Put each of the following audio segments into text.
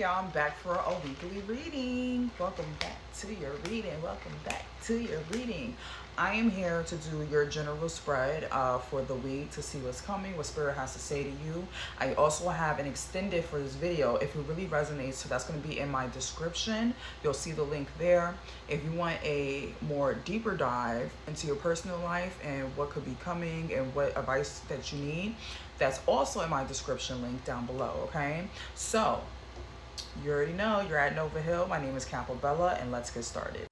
y'all. I'm back for a weekly reading. Welcome back to your reading. Welcome back to your reading. I am here to do your general spread for the week to see what's coming, what Spirit has to say to you. I also have an extended for this video. If it really resonates, so that's going to be in my description. You'll see the link there. If you want a more deeper dive into your personal life and what could be coming and what advice that you need, that's also in my description link down below, okay? So, you already know you're at Nova Hill. My name is Capabella, and let's get started.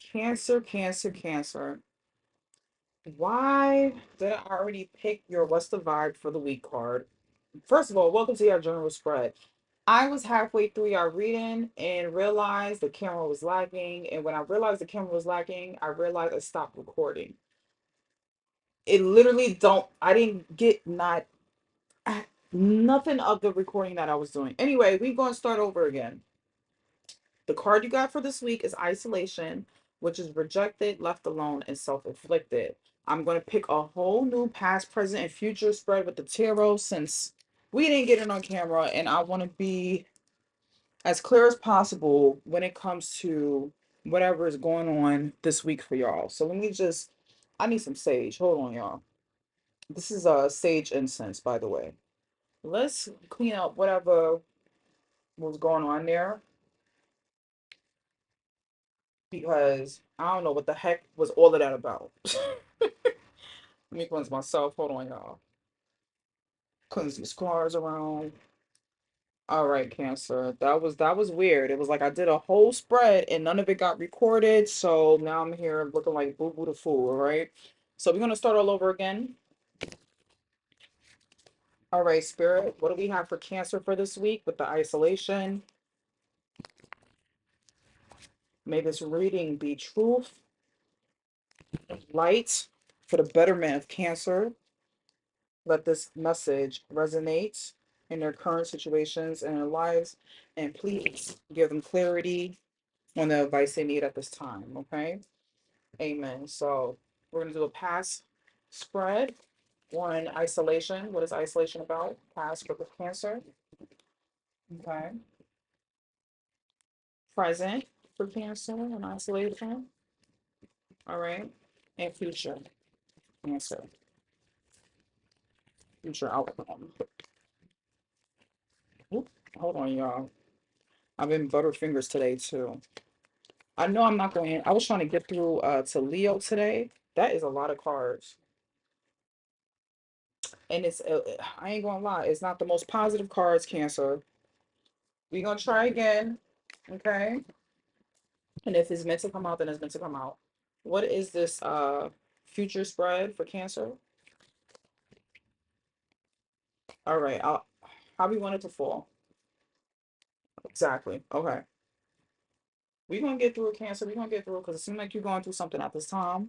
Cancer, Cancer, Cancer. Why did I already pick your What's the Vibe for the Week card? First of all, welcome to your general spread. I was halfway through your reading and realized the camera was lagging. And when I realized the camera was lagging, I realized I stopped recording. It literally don't, I didn't get nothing of the recording that I was doing. Anyway, we're going to start over again. The card you got for this week is Isolation, which is rejected, left alone, and self-inflicted. I'm going to pick a whole new past, present, and future spread with the tarot since we didn't get it on camera, and I want to be as clear as possible when it comes to whatever is going on this week for y'all. So I need some sage. Hold on, y'all. This is a sage incense, by the way. Let's clean up whatever was going on there because I don't know what the heck was all of that about. Let me cleanse myself. Hold on, y'all. Cleanse these scars around. All right, Cancer. That was weird. It was like I did a whole spread and none of it got recorded. So now I'm here looking like Boo Boo the Fool, all right? So we're gonna start all over again. All right, Spirit. What do we have for Cancer for this week with the isolation? May this reading be truth, light for the betterment of Cancer. Let this message resonate in their current situations and their lives, and please give them clarity on the advice they need at this time. Okay. Amen. So we're going to do a past spread on isolation. What is isolation about? Past for the Cancer. Okay. Present for Cancer and isolation. All right. And future Cancer. Future outcome. Oop, hold on, y'all. I've been butterfingers today too. I know I'm not going. I was trying to get through to Leo today. That is a lot of cards, and it's I ain't gonna lie, it's not the most positive cards. Cancer. We gonna try again, okay? And if it's meant to come out, then it's meant to come out. What is this future spread for Cancer? All right, how we want it to fall? Exactly. Okay, we gonna get through it, Cancer. We gonna get through it because it seems like you're going through something at this time.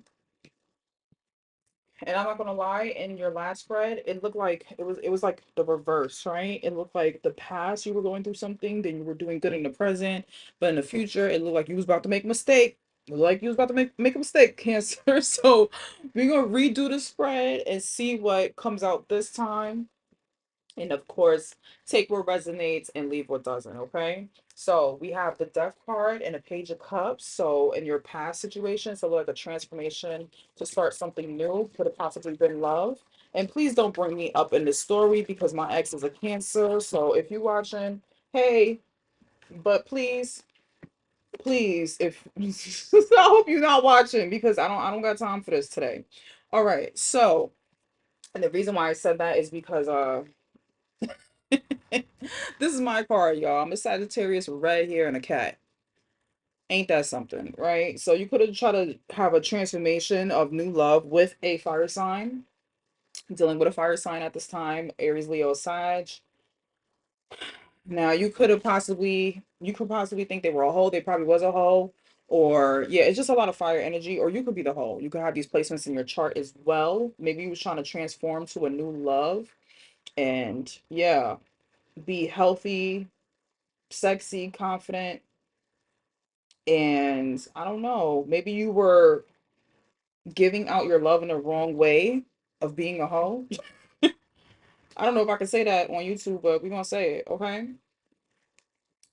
And I'm not gonna lie, in your last spread, it looked like it was like the reverse, right? It looked like the past you were going through something, then you were doing good in the present, but in the future, it looked like you was about to make a mistake. It looked like you was about to make a mistake, Cancer. So we're gonna redo the spread and see what comes out this time. And of course, take what resonates and leave what doesn't, okay? So we have the Death card and a Page of Cups. So in your past situation, so like a transformation to start something new, could have possibly been love. And please don't bring me up in this story because my ex is a Cancer. So if you're watching, hey, but please, if I hope you're not watching because I don't got time for this today. All right, so and the reason why I said that is because this is my card, y'all. I'm a Sagittarius with red hair and a cat. Ain't that something, right? So you could have tried to have a transformation of new love with a fire sign, dealing with a fire sign at this time, Aries, Leo, Sag. Now you could possibly think they were a hoe. They probably was a hoe. Or yeah, it's just a lot of fire energy. Or you could be the hoe. You could have these placements in your chart as well. Maybe you was trying to transform to a new love. And yeah, be healthy, sexy, confident, and I don't know, maybe you were giving out your love in the wrong way of being a hoe. I don't know if I can say that on YouTube, but we're gonna say it, okay?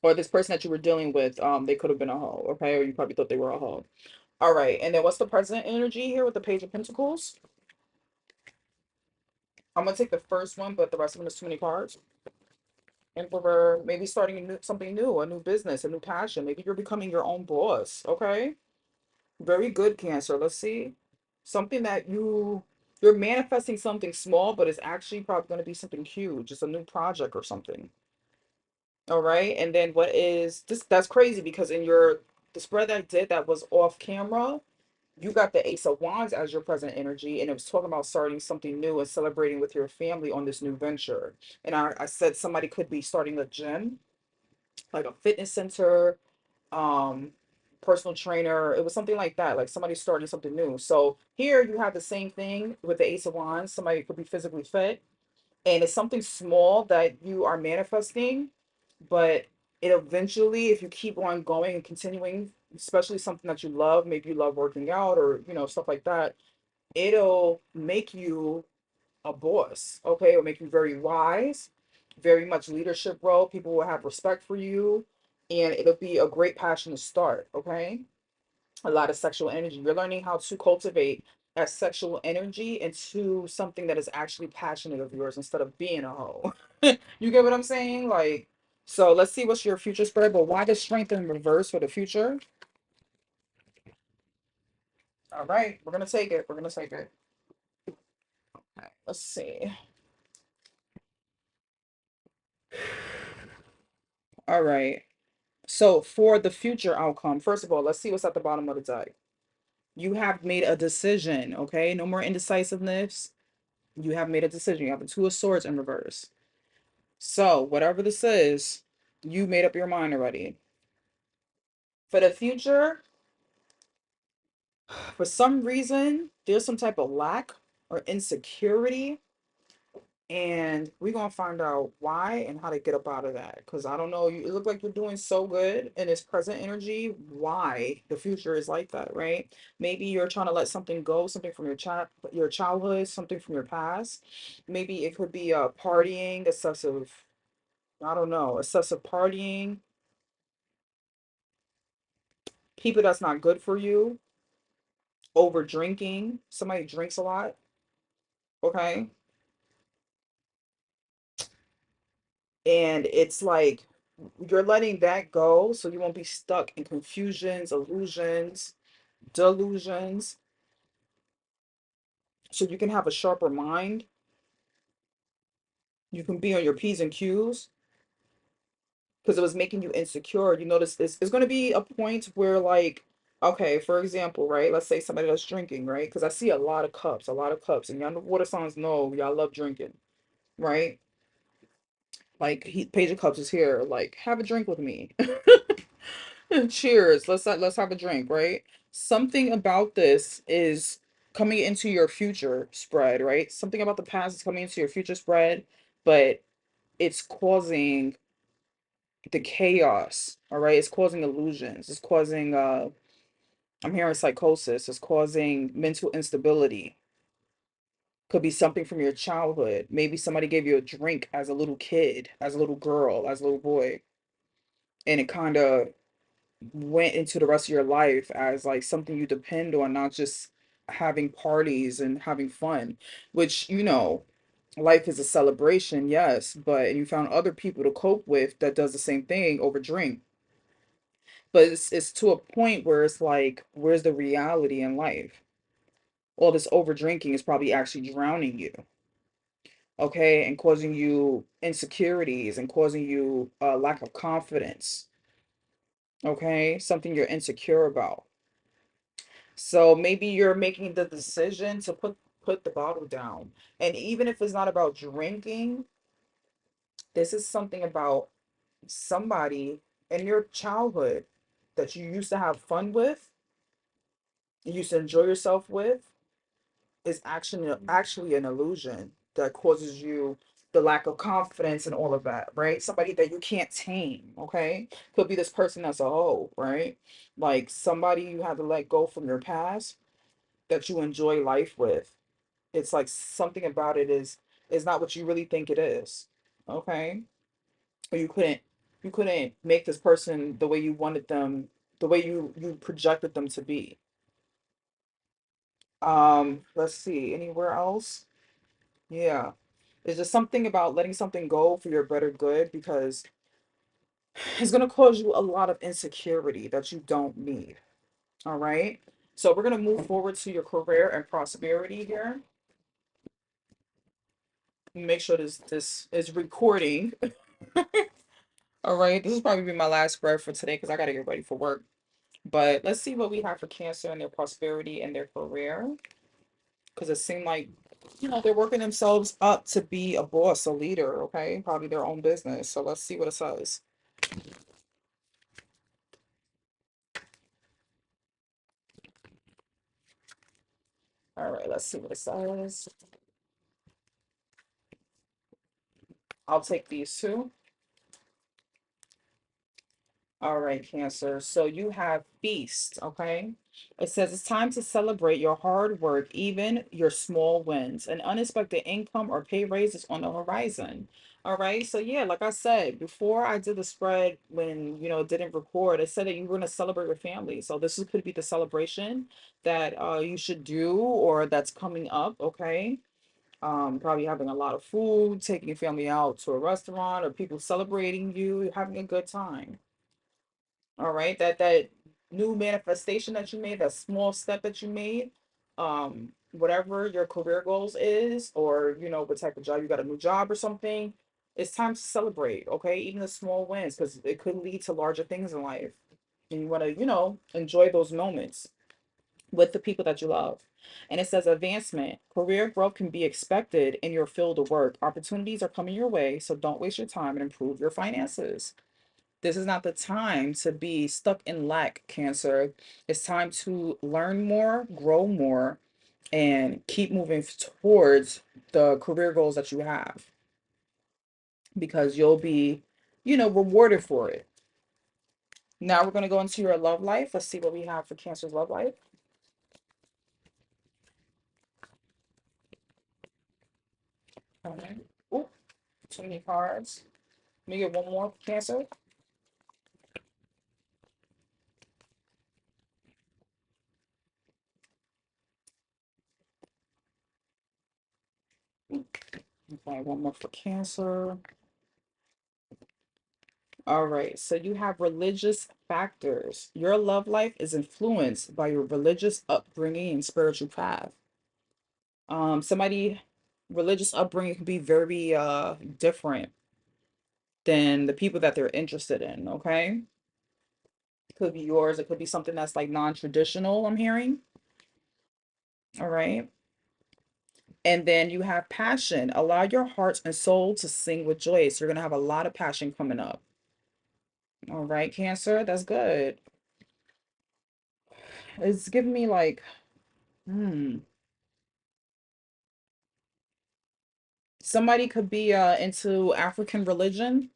Or this person that you were dealing with, they could have been a hoe, okay? Or you probably thought they were a hoe. All right, and then what's the present energy here with the Page of Pentacles? I'm gonna take the first one, but the rest of them is too many cards. Emperor, maybe starting something new, a new business, a new passion. Maybe you're becoming your own boss, okay? Very good, Cancer. Let's see. Something that you're manifesting something small, but it's actually probably going to be something huge. It's a new project or something. All right. And then what is this? That's crazy because in your the spread that I did that was off camera, you got the Ace of Wands as your present energy, and it was talking about starting something new and celebrating with your family on this new venture. And I said somebody could be starting a gym, like a fitness center, um personal trainer. It was something like that, like somebody starting something new. So here you have the same thing with the Ace of Wands. Somebody could be physically fit, and it's something small that you are manifesting, but it eventually, if you keep on going and continuing, especially something that you love, maybe you love working out or stuff like that, it'll make you a boss. Okay, it'll make you very wise, very much leadership role. People will have respect for you, and it'll be a great passion to start. Okay, a lot of sexual energy. You're learning how to cultivate that sexual energy into something that is actually passionate of yours instead of being a hoe. You get what I'm saying? Like, so let's see what's your future spread. But why the strength in reverse for the future? All right, we're gonna take it. We're gonna take it. Okay, let's see. All right. So for the future outcome, first of all, let's see what's at the bottom of the deck. You have made a decision, okay? No more indecisiveness. You have made a decision. You have the Two of Swords in reverse. So whatever this is, you made up your mind already. For the future, for some reason, there's some type of lack or insecurity, and we're gonna find out why and how to get up out of that. Because I don't know, you it look like you're doing so good in this present energy. Why the future is like that, right? Maybe you're trying to let something go, something from your childhood, something from your past. Maybe it could be partying, excessive, I don't know, excessive partying, people that's not good for you, over drinking. Somebody drinks a lot, okay? And it's like you're letting that go so you won't be stuck in confusions, illusions, delusions, so you can have a sharper mind. You can be on your P's and Q's because it was making you insecure. You notice this is going to be a point where, like, okay, for example, right? Let's say somebody that's drinking, right? Because I see a lot of cups, and y'all know water signs know y'all love drinking, right? Like Page of Cups is here. Like, have a drink with me. Cheers. Let's have a drink, right? Something about this is coming into your future spread, right? Something about the past is coming into your future spread, but it's causing the chaos, all right? It's causing illusions. It's causing I'm hearing psychosis. It's causing mental instability. Could be something from your childhood. Maybe somebody gave you a drink as a little kid, as a little girl, as a little boy, and it kind of went into the rest of your life as like something you depend on, not just having parties and having fun, which, life is a celebration, yes, but you found other people to cope with that does the same thing over drink. But it's to a point where it's like, where's the reality in life? All this over drinking is probably actually drowning you, okay, and causing you insecurities and causing you a lack of confidence, okay, something you're insecure about. So maybe you're making the decision to put the bottle down. And even if it's not about drinking, this is something about somebody in your childhood that you used to have fun with, you used to enjoy yourself with, is actually an illusion that causes you the lack of confidence and all of that, right? Somebody that you can't tame, okay? Could be this person that's a hoe, right? Like somebody you had to let go from your past that you enjoy life with. It's like something about it is not what you really think it is. Okay? Or you couldn't. you couldn't make this person the way you wanted them, the way you projected them to be. Let's see, anywhere else? Yeah. It's just something about letting something go for your better good because it's going to cause you a lot of insecurity that you don't need. All right. So we're going to move forward to your career and prosperity here. Make sure this is recording. All right. This is probably be my last spread for today because I got to get ready for work. But let's see what we have for Cancer and their prosperity and their career. Because it seemed like, they're working themselves up to be a boss, a leader, okay? Probably their own business. So let's see what it says. All right, let's see what it says. I'll take these two. All right, Cancer. So you have feast, okay? It says it's time to celebrate your hard work, even your small wins. An unexpected income or pay raise is on the horizon. All right. So yeah, like I said, before I did the spread when it didn't record, it said that you were gonna celebrate with family. So could be the celebration that you should do or that's coming up, okay? Probably having a lot of food, taking your family out to a restaurant or people celebrating you, having a good time. All right, that new manifestation that you made, that small step that you made, whatever your career goals is, or what type of job you got, a new job or something, it's time to celebrate, okay? Even the small wins, because it could lead to larger things in life. And you want to, enjoy those moments with the people that you love. And it says advancement, career growth can be expected in your field of work. Opportunities are coming your way, so don't waste your time and improve your finances. This is not the time to be stuck in lack, Cancer. It's time to learn more, grow more, and keep moving towards the career goals that you have because you'll be, rewarded for it. Now we're going to go into your love life. Let's see what we have for Cancer's love life. All right. Ooh, too many cards. Let me get one more, Cancer. Okay, one more for Cancer. All right, so you have religious factors. Your love life is influenced by your religious upbringing and spiritual path. Somebody religious upbringing can be very different than the people that they're interested in, okay? It could be yours, it could be something that's like non-traditional, I'm hearing. All right. And then you have passion. Allow your heart and soul to sing with joy. So you're gonna have a lot of passion coming up. All right, Cancer, that's good. It's giving me like, hmm. Somebody could be into African religion,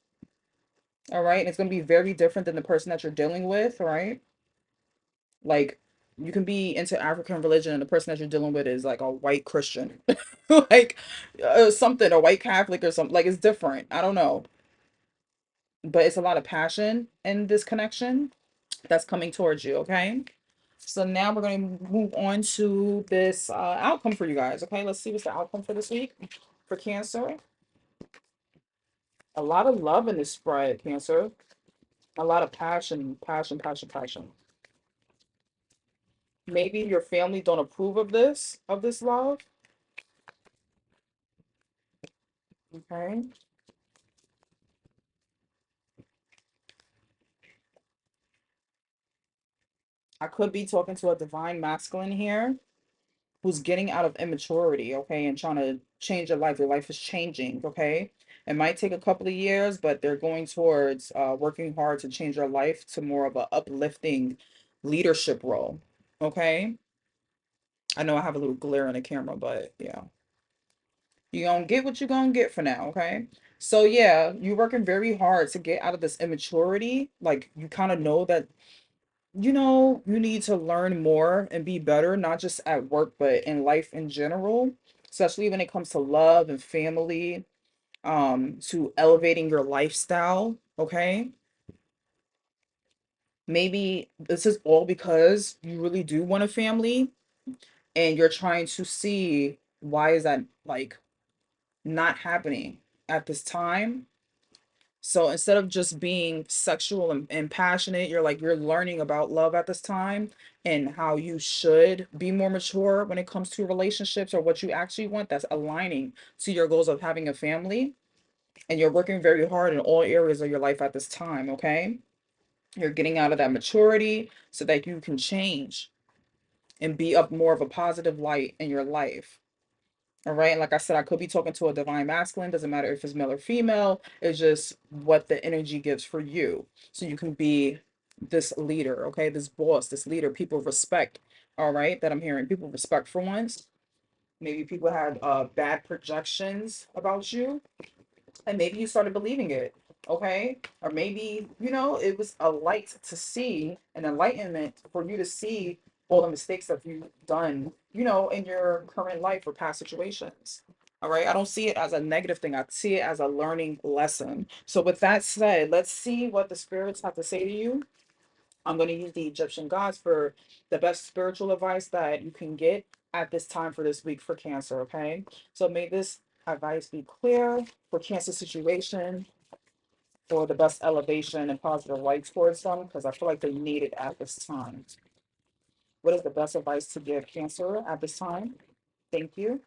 all right? And it's going to be very different than the person that you're dealing with, all right? Like you can be into African religion and the person that you're dealing with is like a white Christian. Like something, a white Catholic or something. Like it's different. I don't know. But it's a lot of passion in this connection that's coming towards you, okay? So now we're going to move on to this outcome for you guys, okay? Let's see what's the outcome for this week for Cancer. A lot of love in this spread, Cancer. A lot of passion, passion, passion, passion. Maybe your family don't approve of this love. Okay. I could be talking to a divine masculine here who's getting out of immaturity, okay, and trying to change their life. Their life is changing, okay? It might take a couple of years, but they're going towards working hard to change their life to more of a uplifting leadership role. Okay. I know I have a little glare on the camera, but yeah. You're gonna get what you're gonna get for now, okay? So yeah, you're working very hard to get out of this immaturity. Like you kind of know that you need to learn more and be better, not just at work, but in life in general, especially when it comes to love and family, to elevating your lifestyle. Okay, maybe this is all because you really do want a family and you're trying to see why is that like not happening at this time. So instead of just being sexual and passionate, you're like you're learning about love at this time and how you should be more mature when it comes to relationships or what you actually want that's aligning to your goals of having a family. And you're working very hard in all areas of your life at this time, okay? You're getting out of that maturity so that you can change and be up more of a positive light in your life. All right. And like I said, I could be talking to a divine masculine. Doesn't matter if it's male or female. It's just what the energy gives for you. So you can be this leader, okay? This boss, this leader, people respect. All right. That I'm hearing. People respect for once. Maybe people had bad projections about you and maybe you started believing it, okay? Or maybe it was a light to see, an enlightenment for you to see all the mistakes that you've done in your current life or past situations. All right, I don't see it as a negative thing, I see it as a learning lesson. So with that said, let's see what the spirits have to say to you. I'm going to use the Egyptian gods for the best spiritual advice that you can get at this time for this week for Cancer, okay? So may this advice be clear for Cancer situation for the best elevation and positive light towards them because I feel like they need it at this time. What is the best advice to give Cancer at this time? Thank you.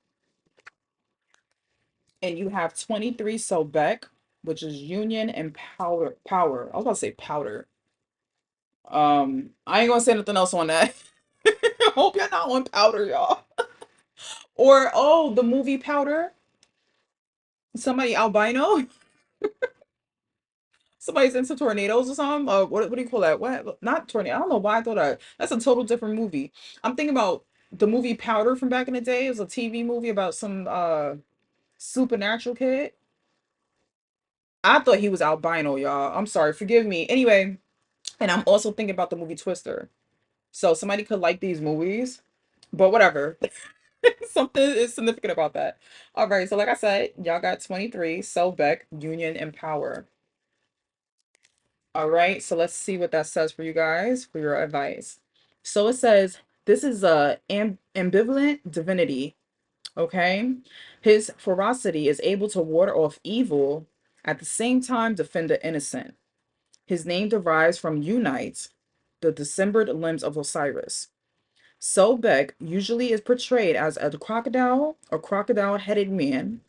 And you have 23 Sobek, which is union and power. Power. I was about to say powder. I ain't gonna say nothing else on that. I hope you're not on powder, y'all. Or oh, the movie Powder. Somebody albino. Somebody's into tornadoes or something. What do you call that? What? Not tornado. I don't know why I thought that's a total different movie. I'm thinking about the movie Powder from back in the day. It was a TV movie about some supernatural kid. I thought he was albino, y'all. I'm sorry, forgive me. Anyway, and I'm also thinking about the movie Twister. So somebody could like these movies, but whatever. Something is significant about that. All right, so like I said, y'all got 23, Beck, Union, and Power. All right, so let's see what that says for you guys for your advice. So it says this is a ambivalent divinity, okay? His ferocity is able to ward off evil, at the same time defend the innocent. His name derives from Unite, the dismembered limbs of Osiris. Sobek usually is portrayed as a crocodile or crocodile-headed man.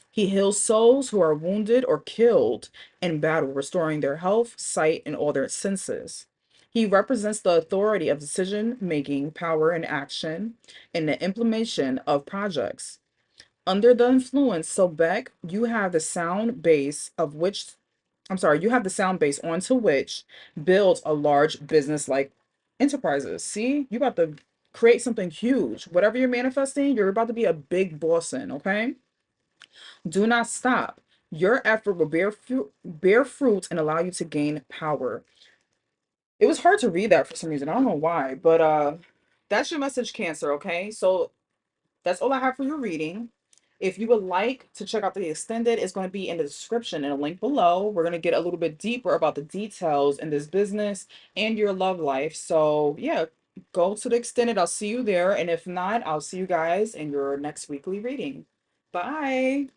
He heals souls who are wounded or killed in battle, restoring their health, sight, and all their senses. He represents the authority of decision making, power, and action in the implementation of projects. Under the influence, Sobek, you have the sound base of which, I'm sorry, you have the sound base onto which builds a large business like enterprises. See, you about to create something huge. Whatever you're manifesting, you're about to be a big boss in, okay? Do not stop. Your effort will bear fruit and allow you to gain power. It was hard to read that for some reason. I don't know why, but that's your message, Cancer, okay? So that's all I have for your reading. If you would like to check out the extended, it's going to be in the description and a link below. We're going to get a little bit deeper about the details in this business and your love life. So, yeah, go to the extended. I'll see you there. And if not, I'll see you guys in your next weekly reading. Bye.